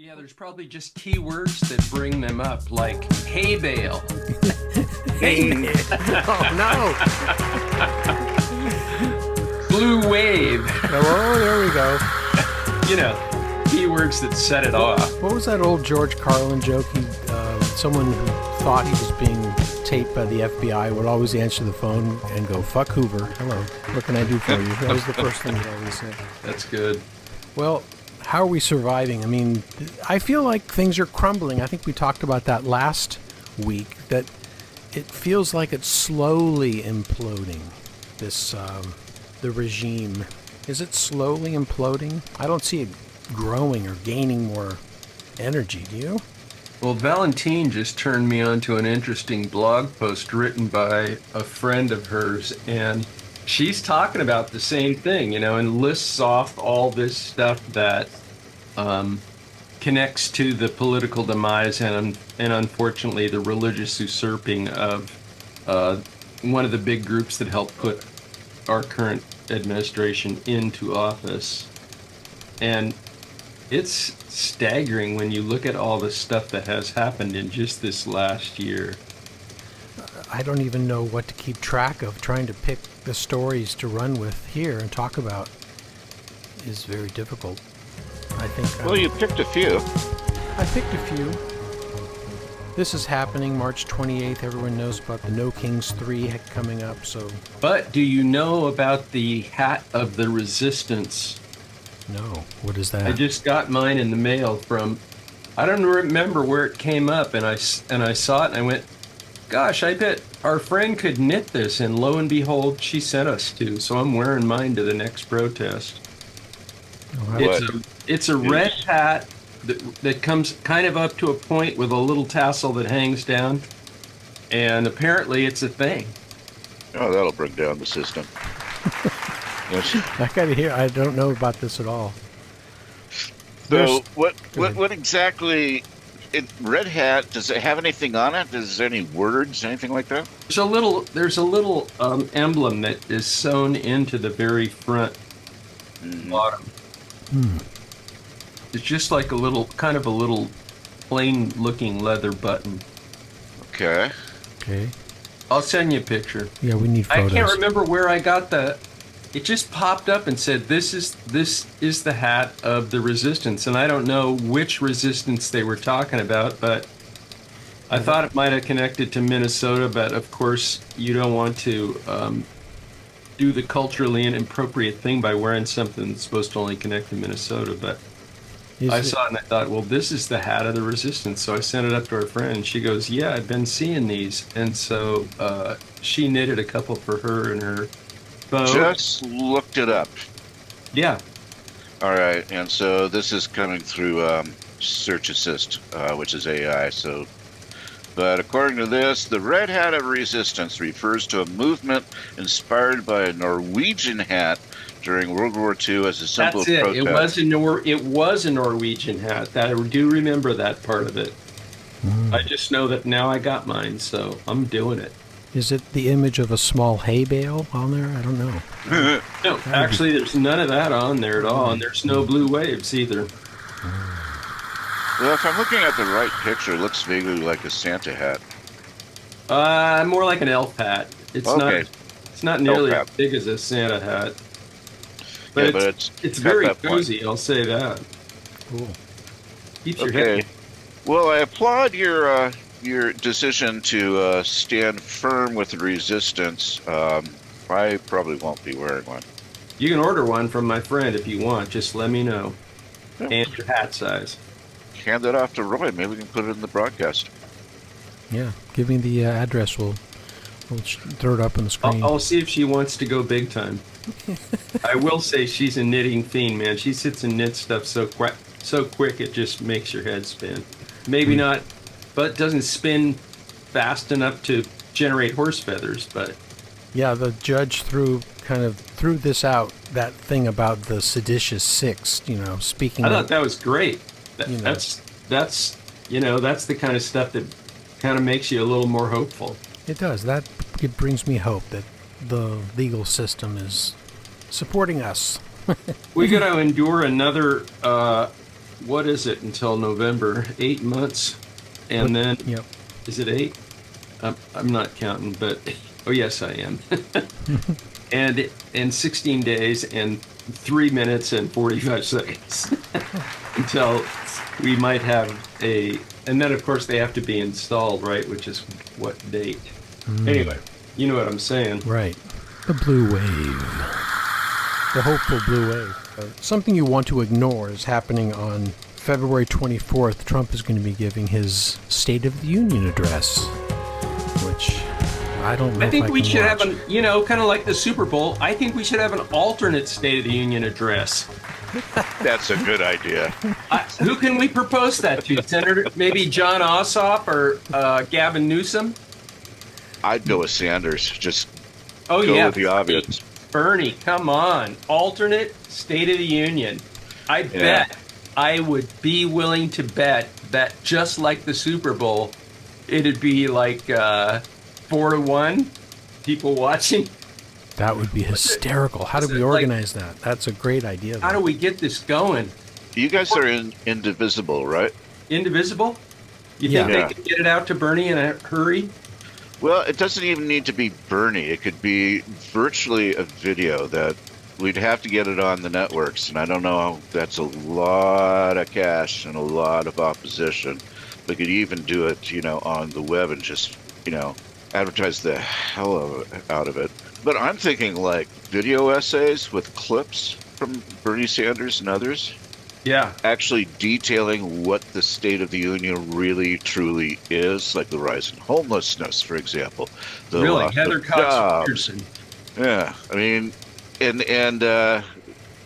Yeah, there's probably just keywords that bring them up, like hay bale. Hey. Oh, no. Blue wave. Oh, there we go. You know, keywords that set it off. What was that old George Carlin joke? Someone who thought he was being taped by the FBI would always answer the phone and go, "Fuck Hoover. Hello. What can I do for you?" That was the first thing he'd always say. That's good. Well, how are we surviving? I mean, I feel like things are crumbling. I think we talked about that last week, that it feels like it's slowly imploding, the regime. Is it slowly imploding? I don't see it growing or gaining more energy, do you? Well, Valentine just turned me on to an interesting blog post written by a friend of hers, and she's talking about the same thing, and lists off all this stuff that connects to the political demise and unfortunately the religious usurping of one of the big groups that helped put our current administration into office. And it's staggering when you look at all the stuff that has happened in just this last year. I don't even know what to keep track of. Trying to pick the stories to run with here and talk about is very difficult. I think. Well, you picked a few. I picked a few. This is happening March 28th. Everyone knows about the No Kings 3 coming up. So. But do you know about the hat of the resistance? No. What is that? I just got mine in the mail from. I don't remember where it came up, and I saw it and I went, gosh, I bet our friend could knit this, and lo and behold, she sent us to. So I'm wearing mine to the next protest. It's a red hat that comes kind of up to a point with a little tassel that hangs down, and apparently it's a thing. Oh, that'll bring down the system. Yes. I gotta hear. I don't know about this at all. So, what exactly? Red Hat, does it have anything on it? Does there any words, anything like that? There's a little emblem that is sewn into the very front bottom. It's just like a little plain looking leather button. Okay. I'll send you a picture. Yeah, we need photos. I can't remember where I got it just popped up and said, this is the hat of the resistance. And I don't know which resistance they were talking about, but I thought it might have connected to Minnesota. But of course, you don't want to do the culturally inappropriate thing by wearing something that's supposed to only connect to Minnesota. But I saw it and I thought, well, this is the hat of the resistance. So I sent it up to our friend, and she goes, yeah, I've been seeing these. And so she knitted a couple for her and her boat. Just looked it up. Yeah. All right, and so this is coming through Search Assist, which is AI. But according to this, the Red Hat of Resistance refers to a movement inspired by a Norwegian hat during World War II as a symbol of protest. It was a Norwegian hat. I do remember that part of it. I just know that now I got mine, so I'm doing it. Is it the image of a small hay bale on there? I don't know. No, actually, there's none of that on there at all, and there's no blue waves either. Well, if I'm looking at the right picture, it looks vaguely like a Santa hat. More like an elf hat. It's not nearly as big as a Santa hat. But it's very cozy, I'll say that. Cool. Keeps your head. Well, I applaud your decision to stand firm with the resistance. I probably won't be wearing one. You can order one from my friend if you want. Just let me know. And your hat size. Hand that off to Roy. Maybe we can put it in the broadcast. Yeah, give me the address. We'll throw it up on the screen. I'll see if she wants to go big time. I will say she's a knitting fiend, man. She sits and knits stuff so quick it just makes your head spin. Maybe not, but doesn't spin fast enough to generate horse feathers. But yeah, the judge threw this out, that thing about the seditious six. Speaking. I thought that was great. That's the kind of stuff that kind of makes you a little more hopeful. It does. It brings me hope that the legal system is supporting us. We're going to endure another what is it until November? 8 months, and then Yep. is it 8? I'm not counting, but oh yes, I am. And in 16 days and 3 minutes and 45 seconds until we might have and then of course they have to be installed, right? Which is what date? Anyway, you know what I'm saying. Right. The blue wave. The hopeful blue wave. Something you want to ignore is happening on February 24th. Trump is going to be giving his State of the Union address, which I don't know. I think if we can should watch. have kind of like the Super Bowl. I think we should have an alternate State of the Union address. That's a good idea. Who can we propose that to? Senator, maybe John Ossoff or Gavin Newsom? I'd go with Sanders. Just Oh go yeah, with the obvious. Bernie, come on. Alternate State of the Union. I bet I would be willing to bet that just like the Super Bowl, it'd be like 4-1 people watching. That would be hysterical. How do is we it like- organize that? That's a great idea. How do we get this going? You guys are indivisible, right? Indivisible? You Yeah. think Yeah. they could get it out to Bernie in a hurry? Well, it doesn't even need to be Bernie. It could be virtually a video that we'd have to get it on the networks. And I don't know, that's a lot of cash and a lot of opposition. We could even do it, on the web and just, advertise the hell out of it. But I'm thinking like video essays with clips from Bernie Sanders and others, Yeah. actually detailing what the State of the Union really truly is, like the rise in homelessness, for example. The Really? loss Heather of Cox jobs. Peterson. Yeah, I mean, and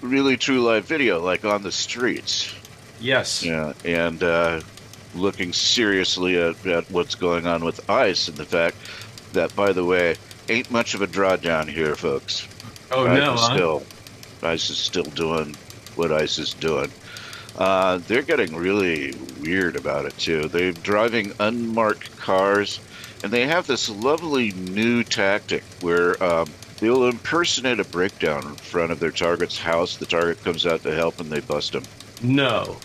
really true live video, like on the streets. Yes. Yeah, and looking seriously at what's going on with ICE and the fact that, by the way, ain't much of a drawdown here, folks. Oh, ICE no, is huh? ICE is still doing what ICE is doing. They're getting really weird about it too. They're driving unmarked cars, and they have this lovely new tactic where they'll impersonate a breakdown in front of their target's house. The target comes out to help, and they bust them. No.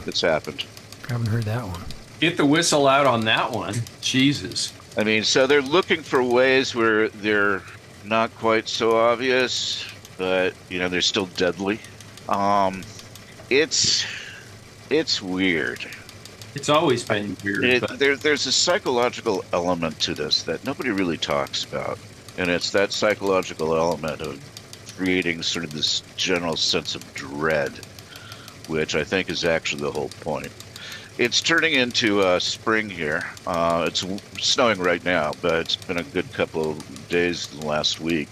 It's happened. I haven't heard that one. Get the whistle out on that one. Jesus. I mean, so they're looking for ways where they're not quite so obvious, but they're still deadly. It's weird. It's always been weird. But There's a psychological element to this that nobody really talks about, and it's that psychological element of creating sort of this general sense of dread, which I think is actually the whole point. It's turning into spring here. It's snowing right now, but it's been a good couple of days the last week.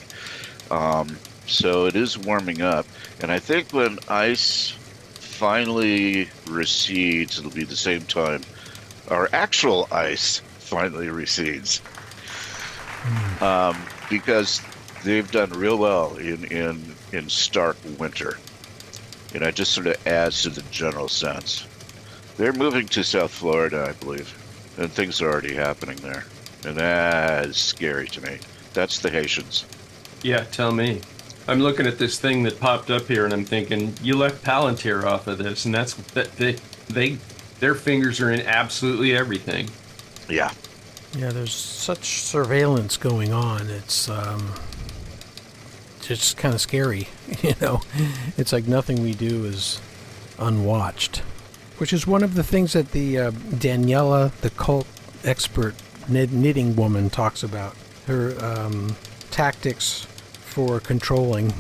So it is warming up, and I think when ice finally recedes, it'll be the same time our actual ice finally recedes, because they've done real well in stark winter. It just sort of adds to the general sense. They're moving to South Florida, I believe, and things are already happening there, and that is scary to me. That's the Haitians. yeah, tell me. I'm looking at this thing that popped up here, and I'm thinking, you left Palantir off of this, and that's that their fingers are in absolutely everything. Yeah. Yeah, there's such surveillance going on. It's just kind of scary, It's like nothing we do is unwatched, which is one of the things that the Daniela, the cult expert knitting woman, talks about. Her tactics for controlling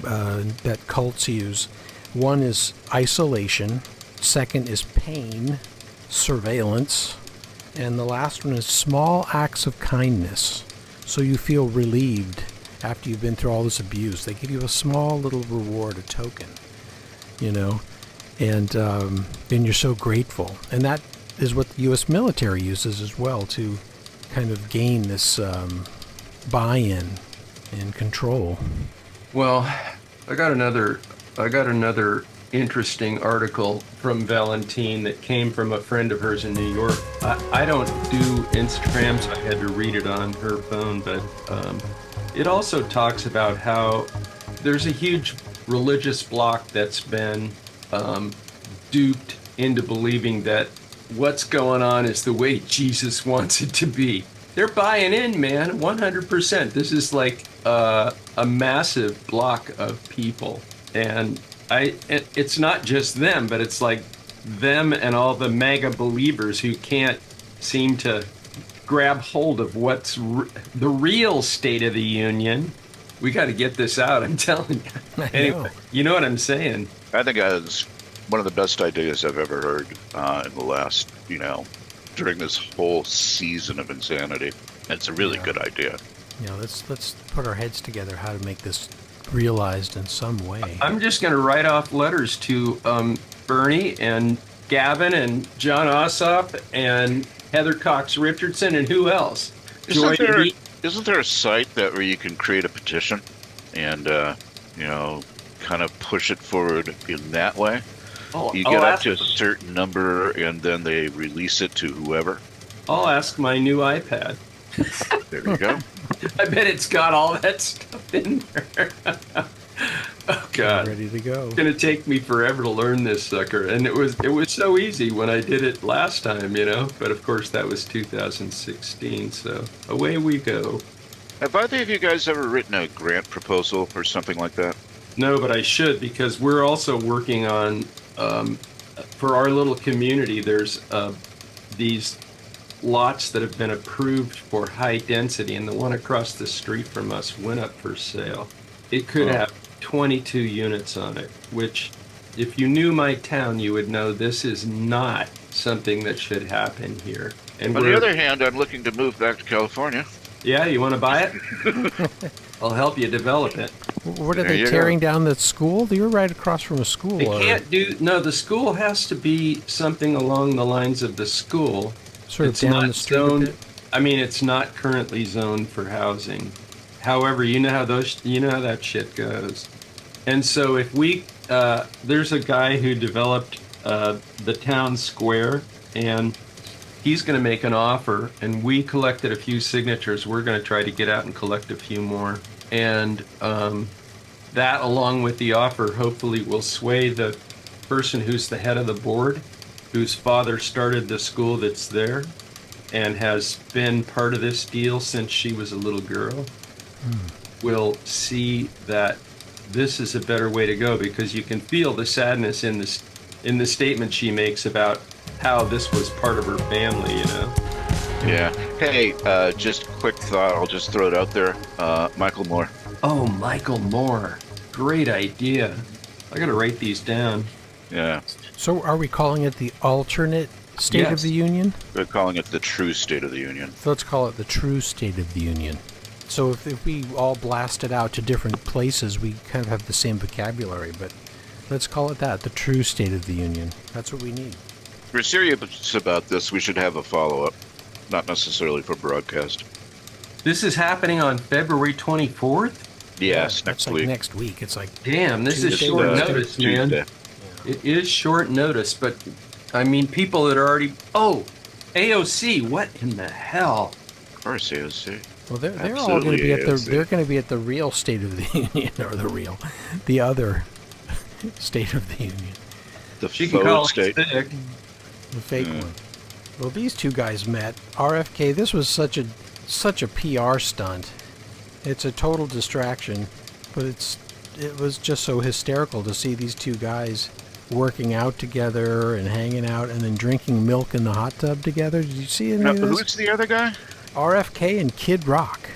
that cults use. One is isolation. Second is pain, surveillance. And the last one is small acts of kindness. So you feel relieved after you've been through all this abuse. They give you a small little reward, a token, and you're so grateful. And that is what the U.S. military uses as well to kind of gain this buy-in and control. Well, I got another interesting article from Valentine that came from a friend of hers in New York. I don't do Instagram, so I had to read it on her phone, but it also talks about how there's a huge religious bloc that's been duped into believing that what's going on is the way Jesus wants it to be. They're buying in, man, 100%. This is like a massive block of people. And it's not just them, but it's like them and all the mega believers who can't seem to grab hold of what's the real state of the union. We got to get this out, I'm telling you. Anyway, you know what I'm saying? I think that's one of the best ideas I've ever heard in the last, during this whole season of insanity. It's a really good idea. Let's put our heads together how to make this realized in some way. I'm just going to write off letters to Bernie and Gavin and John Ossoff and Heather Cox Richardson and who else? Isn't there a site where you can create a petition and, kind of push it forward in that way? You get up to a certain number and then they release it to whoever. I'll ask my new iPad. There you go. I bet it's got all that stuff in there. Oh God! Ready to go. It's gonna take me forever to learn this sucker, and it was so easy when I did it last time, But of course that was 2016, so away we go. Have either of you guys ever written a grant proposal or something like that? No, but I should, because we're also working on for our little community. There's these lots that have been approved for high density, and the one across the street from us went up for sale. It could have 22 units on it, which, if you knew my town, you would know this is not something that should happen here. And on the other hand, I'm looking to move back to California. Yeah, you want to buy it? I'll help you develop it. What are they tearing down the school? You're right across from a school. They can't do. No, the school has to be something along the lines of the school. Sort of down the street a bit? I mean, it's not currently zoned for housing. However, you know how that shit goes. And so if there's a guy who developed the town square, and he's going to make an offer, and we collected a few signatures. We're going to try to get out and collect a few more. And that, along with the offer, hopefully will sway the person who's the head of the board, whose father started the school that's there and has been part of this deal since she was a little girl, will see that this is a better way to go, because you can feel the sadness in the statement she makes about how this was part of her family, Yeah. Hey, just quick thought. I'll just throw it out there. Michael Moore. Oh, Michael Moore. Great idea. I got to write these down. Yeah. So are we calling it the alternate State of the Union? They're calling it the true State of the Union. So let's call it the true State of the Union. So if we all blast it out to different places, we kind of have the same vocabulary, but let's call it that, the true State of the Union. That's what we need. If we're serious about this, we should have a follow-up, not necessarily for broadcast. This is happening on February 24th? Yes, next like week. next week. It's like, damn, this is Tuesday, short Wednesday. notice, man. Tuesday. It is short notice, but I mean, people that are already. Oh, AOC! What in the hell? Of course, AOC. well, they're all going to be Absolutely, they're going to be at the real State of the Union, or the other State of the Union, The She can call faux it state. sick. the fake one. Well, these two guys met. RFK. This was such a PR stunt. It's a total distraction, but it was just so hysterical to see these two guys working out together and hanging out and then drinking milk in the hot tub together. Did you see any Now, of this? who's the other guy? RFK and Kid Rock.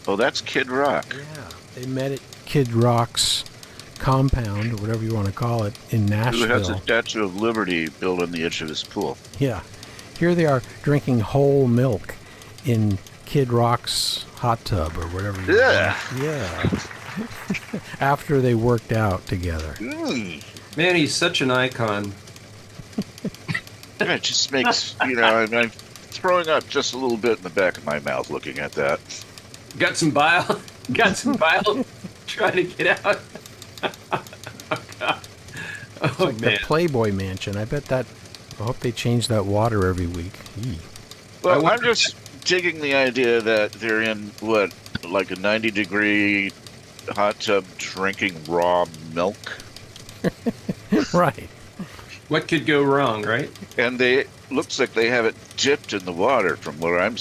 Oh, that's Kid Rock. Yeah. They met at Kid Rock's compound, or whatever you want to call it, in Who has a Nashville. Statue of Liberty built on the edge of his pool. Yeah. Here they are drinking whole milk in Kid Rock's hot tub or whatever. You Yeah. call it. Yeah. After they worked out together. Man, he's such an icon. Yeah, it just makes, I'm throwing up just a little bit in the back of my mouth looking at that. Got some bile. Got some bile. Trying to get out. Oh, God. Oh, Like man. the Playboy Mansion. I hope they change that water every week. Eee. Well, I'm just digging the idea that they're in, like a 90-degree hot tub drinking raw milk? Right. What could go wrong, right? And they looks like they have it dipped in the water from what I'm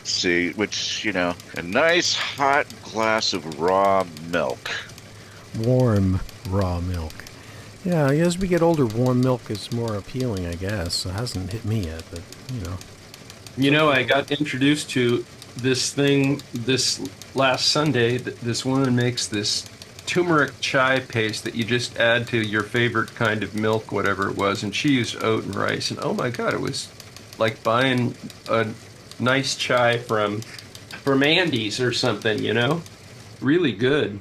see, which, a nice hot glass of raw milk. Warm raw milk. Yeah, as we get older, warm milk is more appealing, I guess. It hasn't hit me yet, but, I got introduced to this thing this last Sunday. This woman makes this turmeric chai paste that you just add to your favorite kind of milk, whatever it was, and she used oat and rice. And oh my God, it was like buying a nice chai from Andy's or something, Really good.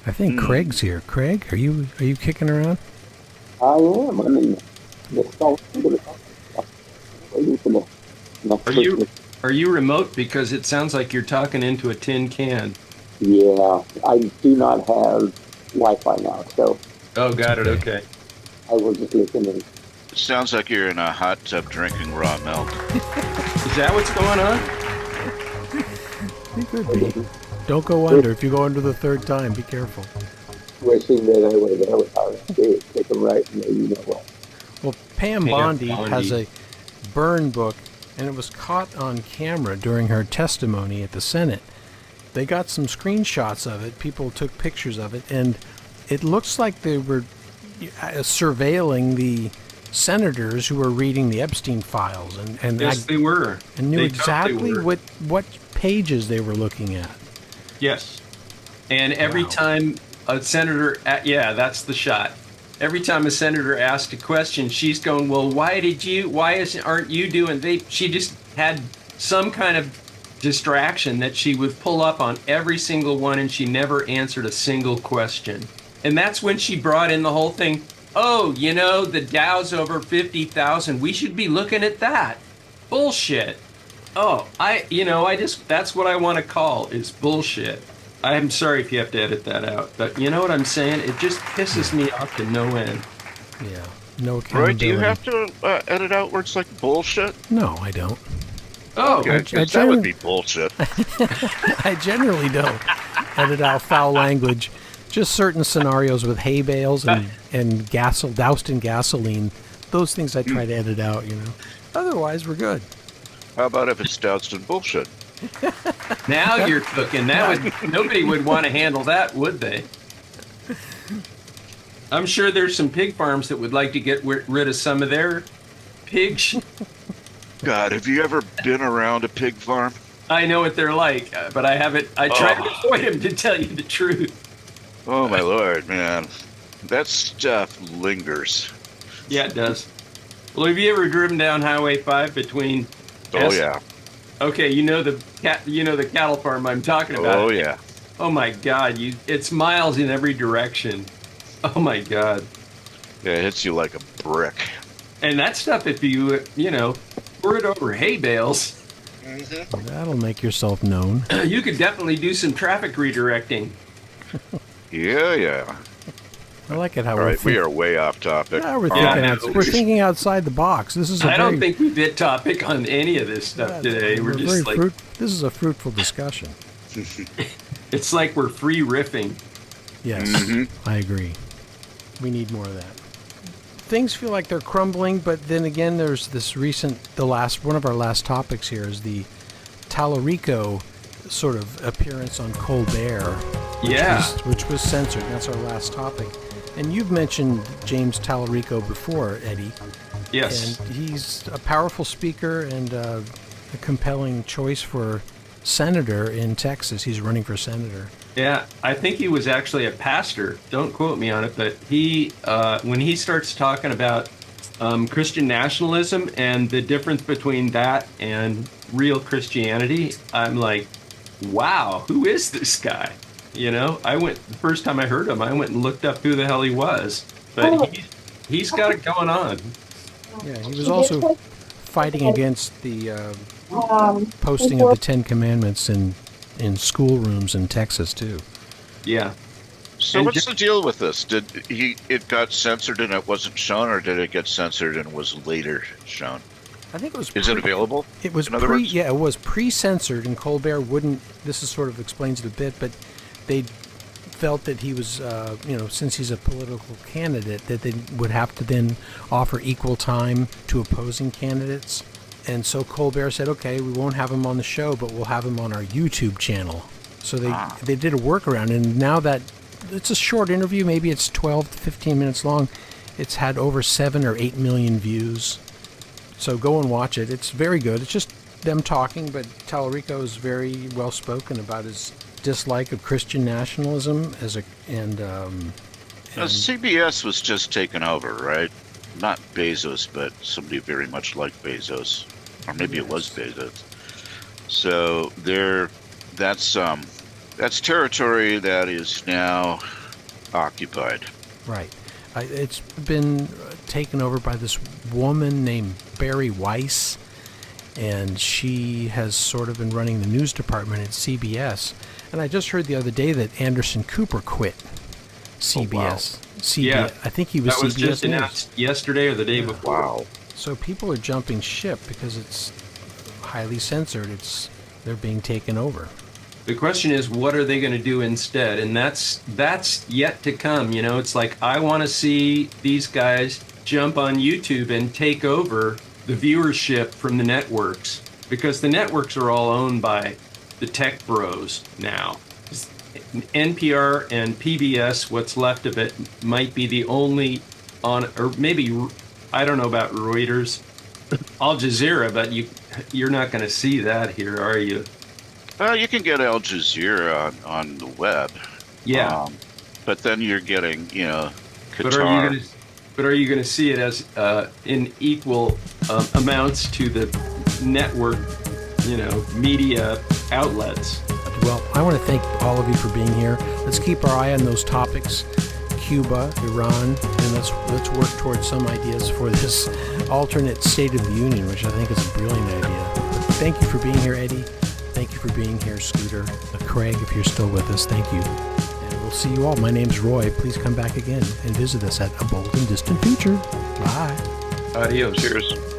I think Craig's here. Craig, are you kicking around? I am. I mean, waiting for the next Are you remote? Because it sounds like you're talking into a tin can. Yeah, I do not have Wi-Fi now, so Oh, got it. Okay. I will just listen in. It sounds like you're in a hot tub drinking raw milk. Is that what's going on? It could be. Don't go under. If you go under the third time, be careful. Wishing that I was there with our take them right, and you know what. Well, Pam Bondi has a burn book, and it was caught on camera during her testimony at the Senate. They got some screenshots of it. People took pictures of it, and it looks like they were surveilling the senators who were reading the Epstein files, and Yes, they were. and knew They exactly totally were. what pages they were looking at. Yes. And every Wow. time a senator, that's the shot. Every time a senator asked a question, she's going, "Well, aren't you doing?" She just had some kind of distraction that she would pull up on every single one, and she never answered a single question. And that's when she brought in the whole thing. Oh, the Dow's over 50,000. We should be looking at that. Bullshit. Oh, that's what I want to call is bullshit. I'm sorry if you have to edit that out, but you know what I'm saying? It just pisses me off to no end. Yeah, no Roy, accountability. do you have to edit out words like bullshit? No, I don't. Oh, Okay, 'cause that would be bullshit. I generally don't edit out foul language. Just certain scenarios with hay bales and doused in gasoline. Those things I try to edit out, Otherwise, we're good. How about if it's doused in bullshit? now you're cooking. Nobody would want to handle that, would they? I'm sure there's some pig farms that would like to get rid of some of their pigs. God, have you ever been around a pig farm? I know what they're like, but I haven't. I try to avoid them, to tell you the truth. Oh my lord, man. That stuff lingers. Yeah, it does. Well, have you ever driven down Highway 5 between? Oh yeah. Okay, the cattle farm I'm talking about. Oh yeah. Oh my God, it's miles in every direction. Oh my God. Yeah, it hits you like a brick. And that stuff, if you pour it over hay bales, That'll make yourself known. you could definitely do some traffic redirecting. Yeah. I like it how All we're right, we are way off topic. we're Yeah, thinking we're thinking outside the box. This is I don't think we bit topic on any of this stuff today. We're just like, this is a fruitful discussion. it's like we're free riffing. Yes, I agree. We need more of that. Things feel like they're crumbling, but then again, there's this one of our last topics here is the Tallarico sort of appearance on Colbert, which was censored. That's our last topic. And you've mentioned James Tallarico before, Eddie. Yes. And he's a powerful speaker and a compelling choice for senator in Texas. He's running for senator. Yeah, I think he was actually a pastor. Don't quote me on it, but he, when he starts talking about Christian nationalism and the difference between that and real Christianity, I'm like, wow, who is this guy? The first time I heard him, I went and looked up who the hell he was. But he's got it going on. Yeah, he was also fighting against the posting of the Ten Commandments in schoolrooms in Texas too. Yeah. So And what's the deal with this? Did it got censored and it wasn't shown, or did it get censored and was later shown? I think it was. Is it available? It was in other words? Yeah, it was pre-censored, and Colbert wouldn't. This is sort of explains it a bit, but they felt that he was, since he's a political candidate, that they would have to then offer equal time to opposing candidates. And so Colbert said, okay, we won't have him on the show, but we'll have him on our YouTube channel. So they did a workaround, and now that it's a short interview, maybe it's 12 to 15 minutes long, it's had over 7 or 8 million views. So go and watch it. It's very good. It's just them talking, but Tallarico is very well spoken about his dislike of Christian nationalism CBS was just taken over, right? Not Bezos, but somebody very much like Bezos, or maybe it was Bezos. So that's territory that is now occupied. Right. It's been taken over by this woman named Barry Weiss, and she has sort of been running the news department at CBS. And I just heard the other day that Anderson Cooper quit CBS. Oh, wow. CBS. Yeah. I think he was That was CBS just News. announced yesterday or the day before. Wow. So people are jumping ship because it's highly censored. They're being taken over. The question is, what are they going to do instead? And that's yet to come. You know, it's like, I want to see these guys jump on YouTube and take over the viewership from the networks, because the networks are all owned by the tech bros now. NPR and PBS, what's left of it, might be the only or maybe, I don't know about Reuters, Al Jazeera, but you're not going to see that here, are you? Well, you can get Al Jazeera on the web. Yeah. But then you're getting, Qatar. But are you going to see it as in equal amounts to the network, media outlets? Well, I want to thank all of you for being here. Let's keep our eye on those topics: Cuba, Iran, and let's work towards some ideas for this alternate State of the Union, which I think is a brilliant idea. But thank you for being here, Eddie. Thank you for being here, Scooter. Craig, if you're still with us, thank you. And we'll see you all. My name's Roy. Please come back again and visit us at A Bold and Distant Future. Bye. Adios. Cheers.